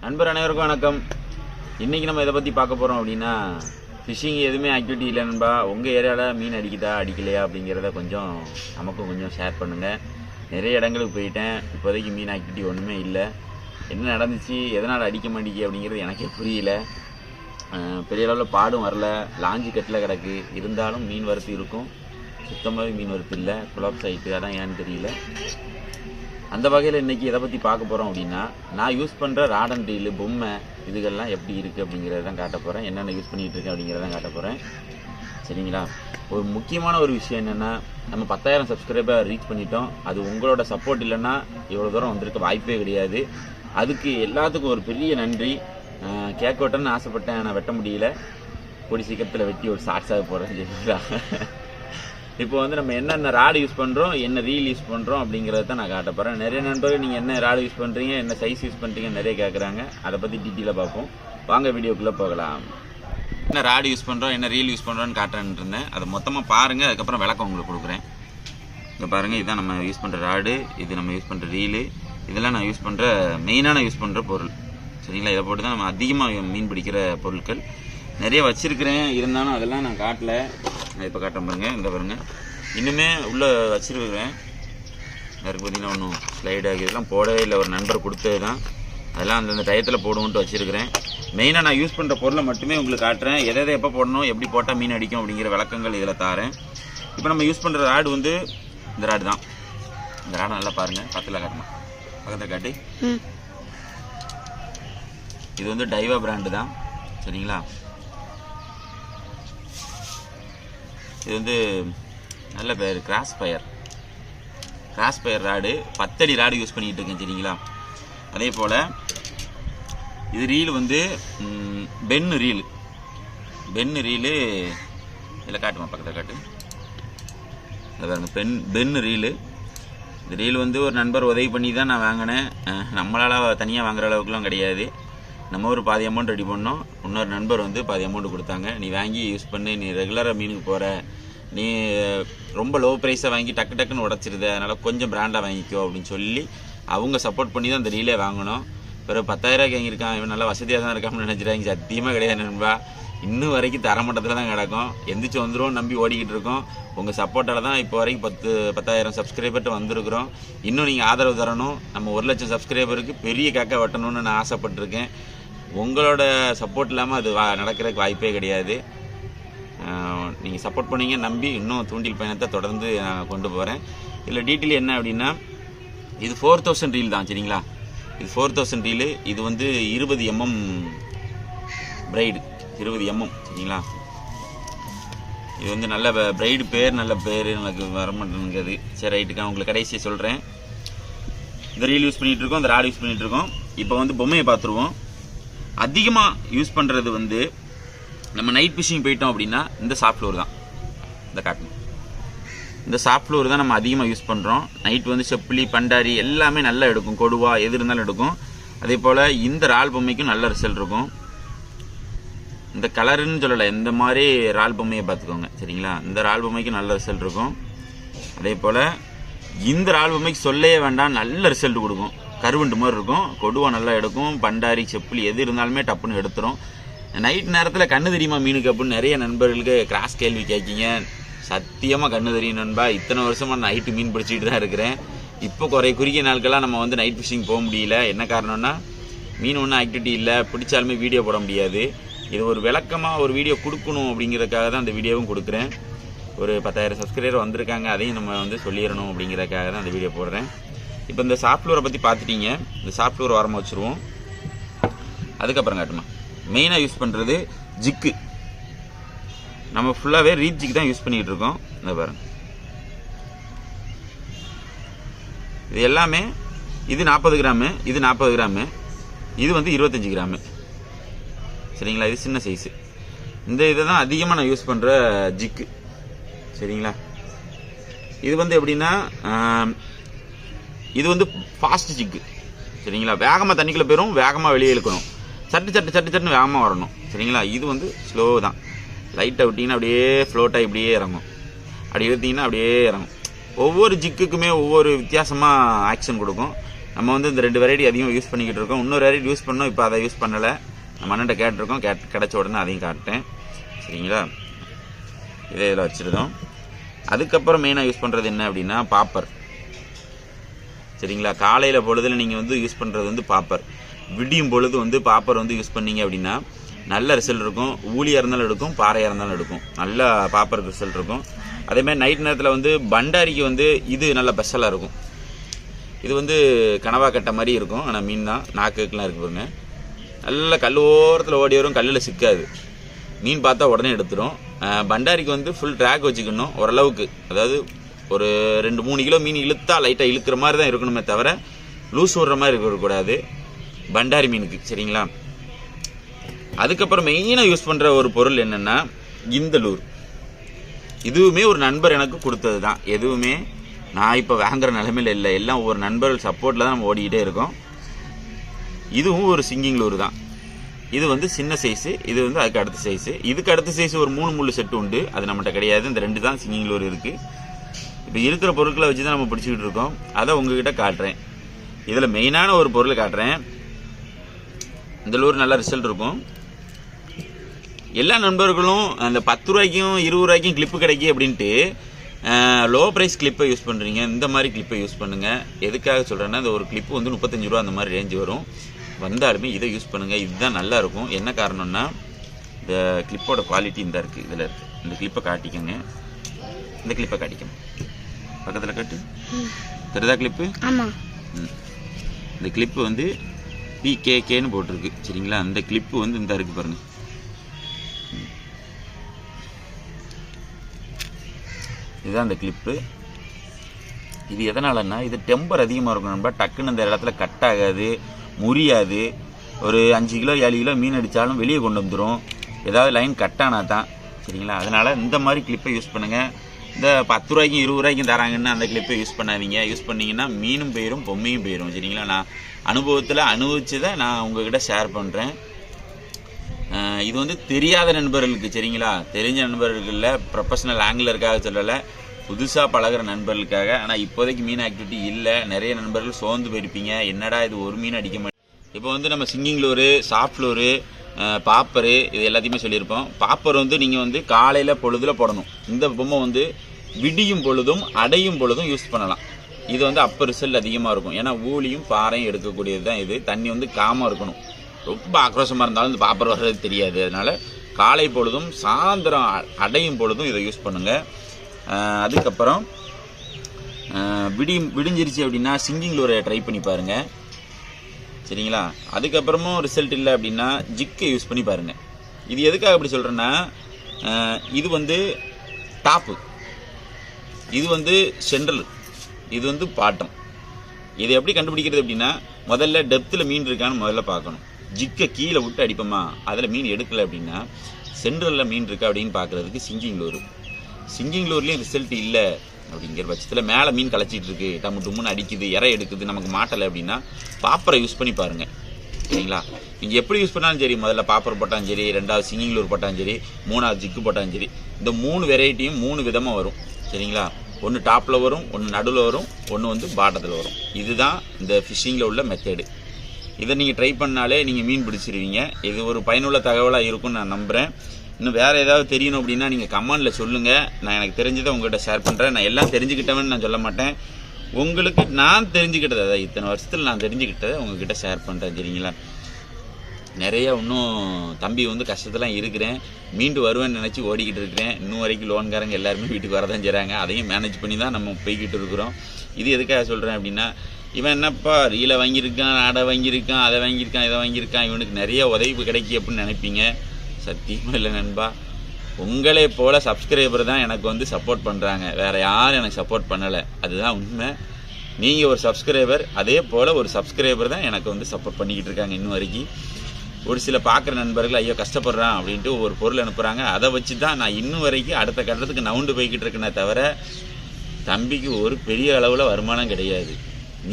நண்பர் அனைவருக்கும் வணக்கம். இன்றைக்கி நம்ம இதை பற்றி பார்க்க போகிறோம் அப்படின்னா, ஃபிஷிங் எதுவுமே ஆக்டிவிட்டி இல்லை நண்பா. உங்கள் ஏரியாவில் மீன் அடிக்குதா அடிக்கலையா அப்படிங்கிறத கொஞ்சம் நமக்கும் கொஞ்சம் ஷேர் பண்ணுங்கள். நிறைய இடங்களுக்கு போயிட்டேன், இப்போதைக்கு மீன் ஆக்டிவிட்டி ஒன்றுமே இல்லை. என்ன நடந்துச்சு, எதனால் அடிக்க மாட்டேங்கி அப்படிங்கிறது எனக்கே புரியல. பெரிய அளவில் பாடும் வரல, லாஞ்சி கட்டில் கிடக்கு. இருந்தாலும் மீன் வரத்து இருக்கும், சுத்தமாகவே மீன் வரத்து இல்லை. குலாப்ஸ் ஆகிட்டு, அதான் ஏன்னு தெரியல. அந்த வகையில் இன்றைக்கி எதை பற்றி பார்க்க போகிறோம் அப்படின்னா, நான் யூஸ் பண்ணுற ராட் அண்ட் ரீலு, பொம்மை இதுகள்லாம் எப்படி இருக்குது அப்படிங்கிறத தான் காட்ட போகிறேன். என்னென்ன யூஸ் பண்ணிகிட்டு இருக்கேன் அப்படிங்கிறதான் காட்ட போகிறேன். சரிங்களா? ஒரு முக்கியமான ஒரு விஷயம் என்னென்னா, நம்ம 10,000 சப்ஸ்கிரைபர் ரீச் பண்ணிட்டோம். அது உங்களோட சப்போர்ட் இல்லைன்னா இவ்வளோ தூரம் வந்திருக்க வாய்ப்பே கிடையாது. அதுக்கு எல்லாத்துக்கும் ஒரு பெரிய நன்றி. கேக் வெட்டணும்னு ஆசைப்பட்டேன், நான் வெட்ட முடியல. கூடி சீக்கிரத்தில் வெட்டி ஒரு ஷார்ட்ஸாக போகிறேன். சரிங்களா? இப்போ வந்து நம்ம என்னென்ன ராடு யூஸ் பண்ணுறோம், என்ன ரீல் யூஸ் பண்ணுறோம் அப்படிங்கிறத தான் நான் காட்ட போகிறேன். நிறைய நண்பர்கள் நீங்கள் என்ன ராடு யூஸ் பண்ணுறீங்க, என்ன சைஸ் யூஸ் பண்ணுறீங்கன்னு நிறைய கேட்குறாங்க. அதை பற்றி டீட்டெயிலாக பார்ப்போம். வாங்க வீடியோக்குள்ளே போகலாம். என்ன ராடு யூஸ் பண்ணுறோம், என்ன ரீல் யூஸ் பண்ணுறோன்னு காட்டுறேன்னு இருந்தேன். அதை மொத்தமாக பாருங்கள், அதுக்கப்புறம் விளக்கம் உங்களுக்கு கொடுக்குறேன். இங்கே பாருங்கள், இதுதான் நம்ம யூஸ் பண்ணுற ராடு, இது நம்ம யூஸ் பண்ணுற ரீலு. இதெல்லாம் நான் யூஸ் பண்ணுற மெயினான யூஸ் பண்ணுற பொருள். சரிங்களா? இதை போட்டு தான் நம்ம அதிகமாக மீன் பிடிக்கிற பொருட்கள் நிறைய வச்சுருக்கிறேன். இருந்தாலும் அதெல்லாம் நான் காட்டல. நான் இப்போ காட்டுறேன் பாருங்கள். இந்த பாருங்கள், இன்னுமே உள்ளே வச்சுருக்கிறேன். யாருக்கு பார்த்தீங்கன்னா ஒன்றும் ஸ்லைடு ஆகி இதெல்லாம் போடவே இல்லை, ஒரு நண்பர் கொடுத்தது தான். அதெல்லாம் அந்தந்த டயத்தில் போடுவோன்ட்டு வச்சுருக்கிறேன். மெயினாக நான் யூஸ் பண்ணுற பொருளை மட்டுமே உங்களுக்கு காட்டுறேன். எதை எப்போ போடணும், எப்படி போட்டால் மீன் அடிக்கும் அப்படிங்கிற விளக்கங்கள் இதில் தாரேன். இப்போ நம்ம யூஸ் பண்ணுற ராடு வந்து இந்த ராடு தான். இந்த ராடை நல்லா பாருங்கள், பக்கத்தில் காட்டணும், பக்கத்தில் காட்டி. இது வந்து டைவா பிராண்டு தான். சரிங்களா? இது வந்து நல்ல பேர் கிராஸ் ஃபயர் ராடு. 10 அடி ராடு யூஸ் பண்ணிகிட்டு இருக்கேன். சரிங்களா? அதே போல் இது ரீல் வந்து பென்னு ரீலு. இதில் காட்டுமா, பக்கத்தில் காட்டு. இதில் பாருங்க, பென்னு ரீலு. இந்த ரீல் வந்து ஒரு நண்பர் உதவி பண்ணி தான் நான் வாங்கினேன். நம்மளால் தனியாக வாங்குற அளவுக்குலாம் கிடையாது. நம்ம ஒரு பாதி அமௌண்ட் ரெடி பண்ணோம், இன்னொரு நண்பர் வந்து பாதி அமௌண்ட் கொடுத்தாங்க. நீ வாங்கி யூஸ் பண்ணி, நீ ரெகுலராக மீனுக்கு போகிற, நீ ரொம்ப லோ ப்ரைஸை வாங்கி டக்குன்னு உடச்சிருது, அதனால் கொஞ்சம் பிராண்டாக வாங்கிக்கோ அப்படின்னு சொல்லி அவங்க சப்போர்ட் பண்ணி தான் அந்த ரீலே வாங்கினோம். பிறகு 10,000 வாங்கியிருக்கான், இவன் நல்லா வசதியாக தான் இருக்கான்னு நினச்சிட்டாங்க. சத்தியமாக கிடையாது நண்பா. இன்னும் வரைக்கும் தரமட்டத்தில் தான் கிடக்கும். எந்திரிச்சு வந்துடும் நம்பி ஓடிக்கிட்டு இருக்கோம். உங்கள் சப்போர்ட்டால் தான் இப்போ வரைக்கும் 10,000 சப்ஸ்கிரைபர்ட்டு வந்திருக்கிறோம். இன்னும் நீங்கள் ஆதரவு தரணும். நம்ம 1,00,000 சப்ஸ்கிரைபருக்கு பெரிய கேக்கை வெட்டணும்னு நான் ஆசைப்பட்டிருக்கேன். உங்களோட சப்போர்ட் இல்லாமல் அது நடக்கிறதுக்கு வாய்ப்பே கிடையாது. நீங்கள் சப்போர்ட் பண்ணீங்க நம்பி இன்னும் தூண்டில் பயணத்தை தொடர்ந்து நான் கொண்டு போகிறேன். இதில் டீட்டெயில் என்ன அப்படின்னா, இது 4000 ரீல் தான். சரிங்களா? இது 4000 ரீலு. இது வந்து 20 mm பிரைடு, 20 mm. சரிங்களா? இது வந்து நல்ல பிரைடு பேர், நல்ல பேர் எனக்கு வர மாட்டேங்குது. சரி, ரைட்டுக்கா, உங்களுக்கு கடைசியை சொல்கிறேன். இந்த ரீல் யூஸ் பண்ணிகிட்ருக்கோம், இந்த ராடு யூஸ் பண்ணிகிட்ருக்கோம். இப்போ வந்து பொம்மையை பார்த்துருவோம். அதிகமாக யூஸ் பண்ணுறது வந்து நம்ம நைட் ஃபிஷிங் போயிட்டோம் அப்படின்னா இந்த சாஃப்ட் ஃப்ளோர் தான். இந்த காட்டணும், இந்த சாஃப்ட் ஃப்ளோர் தான் நம்ம அதிகமாக யூஸ் பண்ணுறோம். நைட் வந்து செப்பிலி, பண்டாரி எல்லாமே நல்லா எடுக்கும், கொடுவா எது இருந்தாலும் எடுக்கும். அதே போல் இந்த ரால் பொம்மைக்கும் நல்ல ரிசல்ட் இருக்கும். இந்த கலருன்னு சொல்லலை, இந்த மாதிரி ரால் பொம்மையை பார்த்துக்கோங்க. சரிங்களா? இந்த ரால் பொம்மைக்கும் நல்ல ரிசல்ட் இருக்கும். அதே போல் இந்த ரால் பொம்மைக்கு சொல்லவே வேண்டாம், நல்ல ரிசல்ட் கொடுக்கும். கருவண்டு மாதிரி இருக்கும், கொடுவா நல்லா எடுக்கும். பண்டாரி, செப்பிலி எது இருந்தாலுமே டப்புன்னு எடுத்துரும். நைட் நேரத்தில் கண்ணு தெரியுமா மீனுக்கு அப்படின்னு நிறைய நண்பர்களுக்கு கிராஸ் கேள்வி கேட்கிங்க. சத்தியமாக கண்ணு தெரியும் நண்பா. இத்தனை வருஷமாக நைட்டு மீன் பிடிச்சிட்டு தான் இருக்கிறேன். இப்போ குறுகிய நாட்களாக நம்ம வந்து நைட் ஃபிஷிங் போக முடியல. என்ன காரணம்னா, மீன் ஒன்றும் ஆக்டிவிட்டி இல்லை, பிடிச்சாலுமே வீடியோ போட முடியாது. இது ஒரு விளக்கமாக ஒரு வீடியோ கொடுக்கணும் அப்படிங்கிறதுக்காக தான் அந்த வீடியோவும் கொடுக்குறேன். ஒரு 10,000 சப்ஸ்கிரைபர் வந்திருக்காங்க, அதையும் நம்ம வந்து சொல்லிடணும் அப்படிங்கிறதுக்காக தான் அந்த வீடியோ போடுறேன். இப்போ இந்த சாஃப்ட் ஃப்ளோரை பற்றி பார்த்துட்டீங்க. இந்த சாஃப்ட் ஃப்ளோர் ஓரமாக வச்சுருவோம். அதுக்கப்புறம் காட்டுமா, மெயினாக யூஸ் பண்ணுறது ஜிக்கு. நம்ம ஃபுல்லாகவே ரீட் ஜிக்கு தான் யூஸ் பண்ணிகிட்டு இருக்கோம். இந்த பாருங்க, இது எல்லாமே இது 40 கிராமு, இது 40 கிராமு, இது வந்து 25 கிராமு. சரிங்களா? இது சின்ன சைஸு. இந்த இதை தான் அதிகமாக நான் யூஸ் பண்ணுற ஜிக்கு. சரிங்களா? இது வந்து எப்படின்னா, இது வந்து ஃபாஸ்ட் ஜிக்கு. சரிங்களா? வேகமாக தண்ணிக்குள்ளே போயிடும், வேகமாக வெளியே இழுக்கணும், சட்டுன்னு வேகமாக வரணும். சரிங்களா? இது வந்து ஸ்லோ தான். லைட்டாக விட்டிங்கன்னா அப்படியே ஃப்ளோட்டாக இப்படியே இறங்கும், அப்படி இழுத்திங்கன்னா அப்படியே இறங்கும். ஒவ்வொரு ஜிக்குக்குமே ஒவ்வொரு வித்தியாசமாக ஆக்ஷன் கொடுக்கும். நம்ம வந்து இந்த 2 வெரைட்டி அதிகம் யூஸ் பண்ணிக்கிட்டு இருக்கோம். இன்னொரு வெரைட்டி யூஸ் பண்ணோம், இப்போ அதை யூஸ் பண்ணலை. நம்ம அண்ணன்ட்ட கேட்டிருக்கோம், கிடச்ச உடனே அதையும் காட்டேன். சரிங்களா, இதே இதில் வச்சுருந்தோம். அதுக்கப்புறம் மெயினாக யூஸ் பண்ணுறது என்ன அப்படின்னா பாப்பர். சரிங்களா, காலையில் பொழுதில் நீங்கள் வந்து யூஸ் பண்ணுறது வந்து பாப்பர். விடியும் பொழுது வந்து பாப்பர் வந்து யூஸ் பண்ணீங்க அப்படின்னா நல்ல ரிசல்ட் இருக்கும். ஊழியாக இருந்தாலும் எடுக்கும், பாறையாக இருந்தாலும் எடுக்கும். நல்ல பாப்பர் ரிசல்ட் இருக்கும். அதேமாதிரி நைட் நேரத்தில் வந்து பண்டாரிக்கு வந்து இது நல்ல ஸ்பெஷலாக இருக்கும். இது வந்து கனவா கட்ட மாதிரி இருக்கும், ஆனால் மீன் தான் நாக்குக்கெலாம் இருக்கு பாருங்க. நல்ல கல் ஓரத்தில் ஓடி வரும், கல்லில் சிக்காது. மீன் பார்த்தா உடனே எடுத்துரும். பண்டாரிக்கு வந்து ஃபுல் ட்ராக் வச்சுக்கணும் ஓரளவுக்கு. அதாவது ஒரு 2-3 கிலோ மீன் இழுத்தா லைட்டாக இழுக்கிற மாதிரி தான் இருக்கணுமே தவிர லூஸ் விடுற மாதிரி இருக்கக்கூடாது பண்டாரி மீனுக்கு. சரிங்களா, அதுக்கப்புறம் மெயினாக யூஸ் பண்ணுற ஒரு பொருள் என்னென்னா இந்த லூர். இதுவுமே ஒரு நண்பர் எனக்கு கொடுத்தது தான். எதுவுமே நான் இப்போ வாங்குற நிலைமையில் இல்லை, எல்லாம் ஒரு நண்பர்கள் சப்போர்ட்டில் தான் நம்ம ஓடிக்கிட்டே இருக்கோம். இதுவும் ஒரு சிங்கிங் லூர் தான். இது வந்து சின்ன சைஸு, இது வந்து அதுக்கு அடுத்த சைஸு. இதுக்கு அடுத்த சைஸ் ஒரு 3 முள்ளு செட்டு உண்டு, அது நம்மகிட்ட கிடையாது. இந்த 2 தான் சிங்கிங் லூர் இருக்குது. இப்போ இருக்கிற பொருட்களை வச்சு தான் நம்ம பிடிச்சிக்கிட்டு இருக்கோம். அதை உங்ககிட்ட காட்டுறேன். இதில் மெயினான ஒரு பொருள் காட்டுறேன். இந்த லூர் நல்ல ரிசல்ட் இருக்கும். எல்லா நண்பர்களும் அந்த 10 ரூபாய்க்கும் 20 ரூபாய்க்கும் கிளிப்பு கிடைக்கி அப்படின்ட்டு லோ ப்ரைஸ் கிளிப்பை யூஸ் பண்ணுறீங்க. இந்த மாதிரி கிளிப்பை யூஸ் பண்ணுங்கள். எதுக்காக சொல்கிறேன்னா, இந்த ஒரு கிளிப்பு வந்து 35 ரூபா அந்த மாதிரி ரேஞ்சு வரும். வந்தாலுமே இதை யூஸ் பண்ணுங்கள். இதுதான் நல்லா இருக்கும். என்ன காரணம்னா, இந்த கிளிப்போட குவாலிட்டி இந்த இருக்குது, இதில் இருக்குது. இந்த கிளிப்பை காட்டிக்கோங்க, இந்த கிளிப்பை காட்டிக்கோங்க. பக்கத்தில் கட்டு தெரியுதா கிளிப்பு? ஆமாம். இந்த கிளிப்பு வந்து PKKன்னு போட்டிருக்கு. சரிங்களா, அந்த கிளிப்பு வந்து இந்த இருக்குது பாருங்கள். இதுதான் அந்த கிளிப்பு. இது எதனாலன்னா, இது டெம்பர் அதிகமாக இருக்கும் நண்பா. டக்குன்னு இந்த இடத்துல கட் ஆகாது, முறியாது. ஒரு 5 கிலோ 7 கிலோ மீன் அடித்தாலும் வெளியே கொண்டு வந்துடும். ஏதாவது லைன் கட் ஆனால் தான். சரிங்களா, அதனால் இந்த மாதிரி கிளிப்பை யூஸ் பண்ணுங்கள். இந்த 10 ரூபாய்க்கும் 20 ரூபாய்க்கும் தராங்கன்னு அந்த கிளிப்பை யூஸ் பண்ணாதீங்க. யூஸ் பண்ணிங்கன்னா மீனும் போயிடும், பொம்மையும் போயிடும். சரிங்களா, நான் அனுபவத்தில் அனுபவிச்சதை நான் உங்ககிட்ட ஷேர் பண்ணுறேன். இது வந்து தெரியாத நண்பர்களுக்கு, சரிங்களா, தெரிஞ்ச நண்பர்களில் ப்ரொஃபஷனல் ஆங்கிலருக்காக சொல்லலை, புதுசாக பழகிற நண்பர்களுக்காக. ஆனால் இப்போதைக்கு மீன் ஆக்டிவிட்டி இல்லை. நிறைய நண்பர்கள் சோர்ந்து போயிருப்பீங்க, என்னடா இது ஒரு மீன் அடிக்க மாட்டேன். இப்போ வந்து நம்ம singing lure, soft lure, popper, இது எல்லாத்தையுமே சொல்லியிருப்போம். பாப்பர் வந்து நீங்கள் வந்து காலையில் பொழுதில் போடணும். இந்த பொம்மை வந்து விடியும் பொழுதும் அடையும் பொழுதும் யூஸ் பண்ணலாம். இது வந்து அப்போ ரிசல்ட் அதிகமாக இருக்கும். ஏன்னா ஊழியும் பாறையும் எடுக்கக்கூடியது தான் இது. தண்ணி வந்து காமாக இருக்கணும். ரொம்ப ஆக்ரோஷமாக இருந்தாலும் இந்த பாப்பர் வர்றது தெரியாது. அதனால் காலை பொழுதும் சாயந்தரம் அடையும் பொழுதும் இதை யூஸ் பண்ணுங்கள். அதுக்கப்புறம் விடிஞ்சிருச்சு அப்படின்னா சிங்கிங் லூரை ட்ரை பண்ணி பாருங்கள். சரிங்களா, அதுக்கப்புறமும் ரிசல்ட் இல்லை அப்படின்னா ஜிக்கை யூஸ் பண்ணி பாருங்கள். இது எதுக்காக அப்படி சொல்கிறேன்னா, இது வந்து டாப்பு, இது வந்து சென்ட்ரல், இது வந்து பாட்டம். இது எப்படி கண்டுபிடிக்கிறது அப்படின்னா, முதல்ல டெப்த்தில் மீன் இருக்கான்னு முதல்ல பார்க்கணும். ஜிக்கை கீழே விட்டு அடிப்போமா, அதில் மீன் எடுக்கலை அப்படின்னா சென்ட்ரலில் மீன் இருக்கா அப்படின்னு பார்க்குறதுக்கு சிங்கிங் லூர். சிங்கிங் லூர்லேயும் ரிசல்ட் இல்லை அப்படிங்கிற பட்சத்தில் மேலே மீன் களைச்சிட்டு இருக்கு, டம்மு டும்முன்னு அடிக்குது, இறை எடுக்குது, நமக்கு மாட்டலை அப்படின்னா பாப்பரை யூஸ் பண்ணி பாருங்கள். சரிங்களா, நீங்கள் எப்படி யூஸ் பண்ணாலும் சரி, முதல்ல பாப்பர் போட்டாலும் சரி, 2வது சிங்கிங் லூர் போட்டாலும் சரி, 3வது ஜிக்கு போட்டாலும் சரி, இந்த 3 வெரைட்டியும் 3 விதமாக வரும். சரிங்களா, ஒன்று டாப்பில் வரும், ஒன்று நடுவில் வரும், ஒன்று வந்து பாட்டத்தில் வரும். இதுதான் இந்த ஃபிஷ்ஷிங்கில் உள்ள மெத்தடு. இதை நீங்கள் ட்ரை பண்ணாலே நீங்கள் மீன் பிடிச்சிருவீங்க. இது ஒரு பயனுள்ள தகவலாக இருக்கும்னு நான் நம்புகிறேன். இன்னும் வேறு ஏதாவது தெரியணும் அப்படின்னா நீங்கள் கமெண்டில் சொல்லுங்கள். நான் எனக்கு தெரிஞ்சதை உங்கள்கிட்ட ஷேர் பண்ணுறேன். நான் எல்லாம் தெரிஞ்சுக்கிட்டவன்னு நான் சொல்ல மாட்டேன். உங்களுக்கு நான் தெரிஞ்சுக்கிட்டதை, அதாவது இத்தனை வருஷத்தில் நான் தெரிஞ்சுக்கிட்டதை உங்கள்கிட்ட ஷேர் பண்ணுறேன். சரிங்களா, நிறைய இன்னும் தம்பி வந்து கஷ்டத்தெல்லாம் இருக்கிறேன், மீண்டு வருவேன்னு நினச்சி ஓடிக்கிட்டு இருக்கிறேன். இன்னும் வரைக்கும் லோன்காரங்க எல்லாருமே வீட்டுக்கு வரதான் செய்கிறாங்க. அதையும் மேனேஜ் பண்ணி தான் நம்ம போய்கிட்டு இருக்கிறோம். இது எதுக்காக சொல்கிறேன் அப்படின்னா, இவன் என்னப்பா ரீலை வாங்கியிருக்கான், ஆடை வாங்கியிருக்கான், அதை வாங்கியிருக்கான், இதை வாங்கியிருக்கான், இவனுக்கு நிறைய உதவி கிடைக்கி அப்படின்னு நினைப்பீங்க. சத்தியமாக இல்லை நண்பா. உங்களே போல் சப்ஸ்கிரைபர் தான் எனக்கு வந்து சப்போர்ட் பண்ணுறாங்க, வேறு யாரும் எனக்கு சப்போர்ட் பண்ணலை. அதுதான் உண்மை. நீங்கள் ஒரு சப்ஸ்கிரைபர், அதே போல் ஒரு சப்ஸ்கிரைபர் தான் எனக்கு வந்து சப்போர்ட் பண்ணிக்கிட்டு இருக்காங்க இன்னும் வரைக்கும். ஒரு சில பார்க்குற நண்பர்கள் ஐயோ கஷ்டப்படுறான் அப்படின்ட்டு ஒரு பொருள் அனுப்புகிறாங்க. அதை வச்சு தான் நான் இன்னும் வரைக்கும் அடுத்த கட்டத்துக்கு நவுண்டு போய்கிட்டு இருக்கேனே தவிர தம்பிக்கு ஒரு பெரிய அளவில் வருமானம் கிடையாது.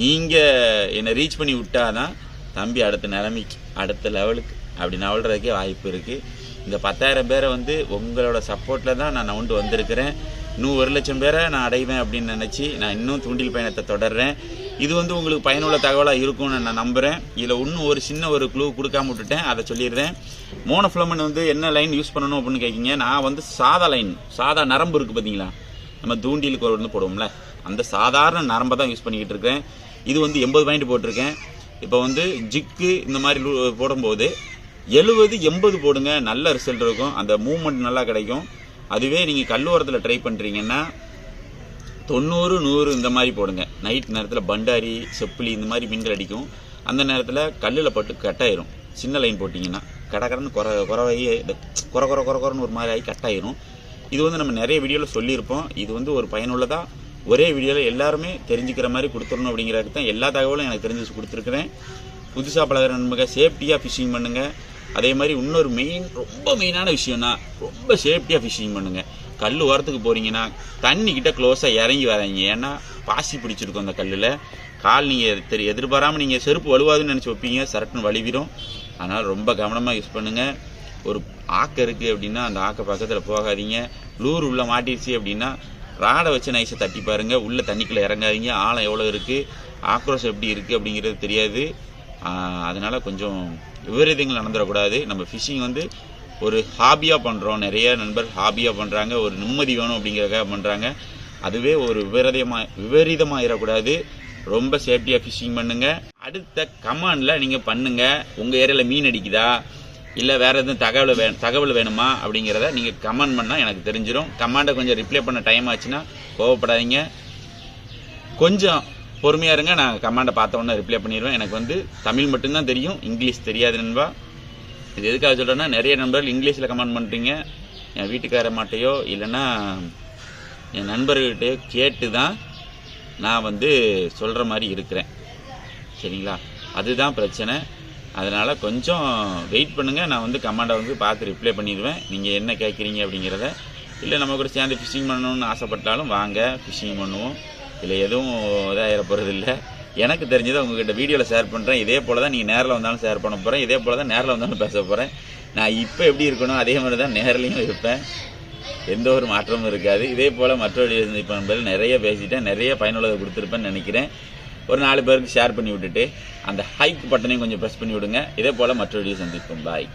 நீங்கள் என்னை ரீச் பண்ணி விட்டாதான் தம்பி அடுத்த நிலைமைக்கு, அடுத்த லெவலுக்கு அப்படி நவல்றதுக்கே வாய்ப்பு இருக்குது. இந்த 10,000 பேரை வந்து உங்களோட சப்போர்ட்டில் தான் நான் நவுண்டு வந்திருக்கிறேன். இன்னும் 1,00,000 பேரை நான் அடைவேன் அப்படின்னு நினச்சி நான் இன்னும் தூண்டில் பயணத்தை தொடர்றேன். இது வந்து உங்களுக்கு பயனுள்ள தகவலாக இருக்கும்னு நான் நம்புகிறேன். இதில் இன்னும் ஒரு சின்ன ஒரு க்ளூ கொடுக்காம விட்டுட்டேன், அதை சொல்லிடுறேன். மோனோஃபிலமெண்ட் வந்து என்ன லைன் யூஸ் பண்ணணும் அப்படின்னு கேட்கிங்க. நான் வந்து சாதா லைன், சாதா நரம்பு இருக்குது பார்த்தீங்களா, நம்ம தூண்டிலுக்கு ஒரு வந்து போடுவோம்ல, அந்த சாதாரண நரம்பை தான் யூஸ் பண்ணிக்கிட்டு இருக்கேன். இது வந்து 80 பாயிண்ட் போட்டிருக்கேன். இப்போ வந்து ஜிக்கு இந்த மாதிரி போடும்போது 70-80 போடுங்க, நல்ல ரிசல்ட் இருக்கும், அந்த மூவ்மெண்ட் நல்லா கிடைக்கும். அதுவே நீங்கள் கல்லோரத்தில் ட்ரை பண்ணுறீங்கன்னா 90-100 இந்த மாதிரி போடுங்க. நைட் நேரத்தில் பண்டாரி செப்பிலி இந்த மாதிரி மீன்கள் அடிக்கும், அந்த நேரத்தில் கல்லில் பட்டு கட்டாயிரும். சின்ன லைன் போட்டிங்கன்னா கடற்கடன்னு குறவையே குறன்னு ஒரு மாதிரி ஆகி கட்டாயிரும். இது வந்து நம்ம நிறைய வீடியோவில் சொல்லியிருப்போம். இது வந்து ஒரு பயனுள்ளதாக ஒரே வீடியோவில் எல்லாருமே தெரிஞ்சுக்கிற மாதிரி கொடுத்துடணும் அப்படிங்கிறதுக்கு தான் எல்லா தகவலும் எனக்கு தெரிஞ்சு கொடுத்துருக்குறேன். புதுசாக பழகிற நண்பங்க சேஃப்டியாக ஃபிஷிங் பண்ணுங்கள். அதே மாதிரி இன்னொரு ரொம்ப மெயினான விஷயம்னா ரொம்ப சேஃப்டியாக ஃபிஷிங் பண்ணுங்கள். கல் ஓரத்துக்கு போகிறீங்கன்னா தண்ணிக்கிட்ட க்ளோஸாக இறங்கி வராங்க. ஏன்னா பாசி பிடிச்சிருக்கும் அந்த கல்லில். கால் நீங்கள் எதிர்பாராமல் நீங்கள் செருப்பு வலுவாதுன்னு நினச்சி வைப்பீங்க, சரட்டுன்னு வலிவிடும். அதனால் ரொம்ப கவனமாக யூஸ் பண்ணுங்கள். ஒரு ஆக்கை இருக்குது அப்படின்னா அந்த ஆக்கை பக்கத்தில் போகாதீங்க. லூர் உள்ளே மாட்டிடுச்சு அப்படின்னா ராடை வச்சு நைஸை தட்டி பாருங்கள், உள்ளே தண்ணிக்குள்ளே இறங்காதீங்க. ஆழம் எவ்வளோ இருக்குது, ஆக்ரோஷம் எப்படி இருக்குது அப்படிங்கிறது தெரியாது. அதனால் கொஞ்சம் விபரீதங்கள் நடந்துடக்கூடாது. நம்ம ஃபிஷிங் வந்து ஒரு ஹாபியாக பண்ணுறோம், நிறைய நண்பர் ஹாபியாக பண்ணுறாங்க, ஒரு நிம்மதி வேணும் அப்படிங்கிறதுக்காக பண்ணுறாங்க. அதுவே ஒரு விபரீதமாகிடக்கூடாது. ரொம்ப சேஃப்டியாக ஃபிஷிங் பண்ணுங்கள். அடுத்த கமெண்டில் நீங்கள் பண்ணுங்கள், உங்கள் ஏரியாவில் மீன் அடிக்குதா இல்லை வேறு எதுவும் தகவல் வேணுமா அப்படிங்கிறத நீங்கள் கமெண்ட் பண்ணால் எனக்கு தெரிஞ்சிடும். கமெண்டை கொஞ்சம் ரிப்ளை பண்ண டைம் ஆச்சுன்னா கோவப்படாதீங்க, கொஞ்சம் பொறுமையாக இருங்க. நான் கமெண்டை பார்த்த உடனே ரிப்ளை பண்ணிடுவேன். எனக்கு வந்து தமிழ் மட்டும்தான் தெரியும், இங்கிலீஷ் தெரியாது நண்பா. இது எதுக்காக சொல்கிறேன்னா நிறைய நண்பர்கள் இங்கிலீஷில் கமெண்ட் பண்ணுறீங்க. என் வீட்டுக்கார மாட்டையோ இல்லைன்னா என் நண்பர்கிட்டையோ கேட்டு தான் நான் வந்து சொல்கிற மாதிரி இருக்கிறேன், சரிங்களா? அதுதான் பிரச்சனை. அதனால் கொஞ்சம் வெயிட் பண்ணுங்கள். நான் வந்து கமெண்டை வந்து பார்த்து ரிப்ளை பண்ணிடுவேன், நீங்கள் என்ன கேட்குறீங்க அப்படிங்கிறத. இல்லை நம்ம கூட சேர்ந்து ஃபிஷிங் பண்ணணும்னு ஆசைப்பட்டாலும் வாங்க, ஃபிஷிங் பண்ணுவோம். இதில் எதுவும் இதாகிற போகிறது இல்லை. எனக்கு தெரிஞ்சதை உங்கள்கிட்ட வீடியோவில் ஷேர் பண்ணுறேன். இதே போல் தான் நீங்கள் நேரில் வந்தாலும் ஷேர் பண்ண போகிறேன், இதே போல் தான் நேரில் வந்தாலும் பேச போகிறேன். நான் இப்போ எப்படி இருக்கணும் அதே மாதிரி தான் நேரிலையும் இருப்பேன், எந்த ஒரு மாற்றமும் இருக்காது. இதே போல் மற்றொரு இப்போ நிறைய பேசிட்டேன், நிறைய பயனுள்ளதை கொடுத்துருப்பேன்னு நினைக்கிறேன். ஒரு 4 பேருக்கு ஷேர் பண்ணி விட்டுட்டு அந்த ஹைக் பட்டனையும் கொஞ்சம் ப்ரெஸ் பண்ணி விடுங்க. இதே போல் மற்ற வீடியோ சந்திப்போம். பாய்.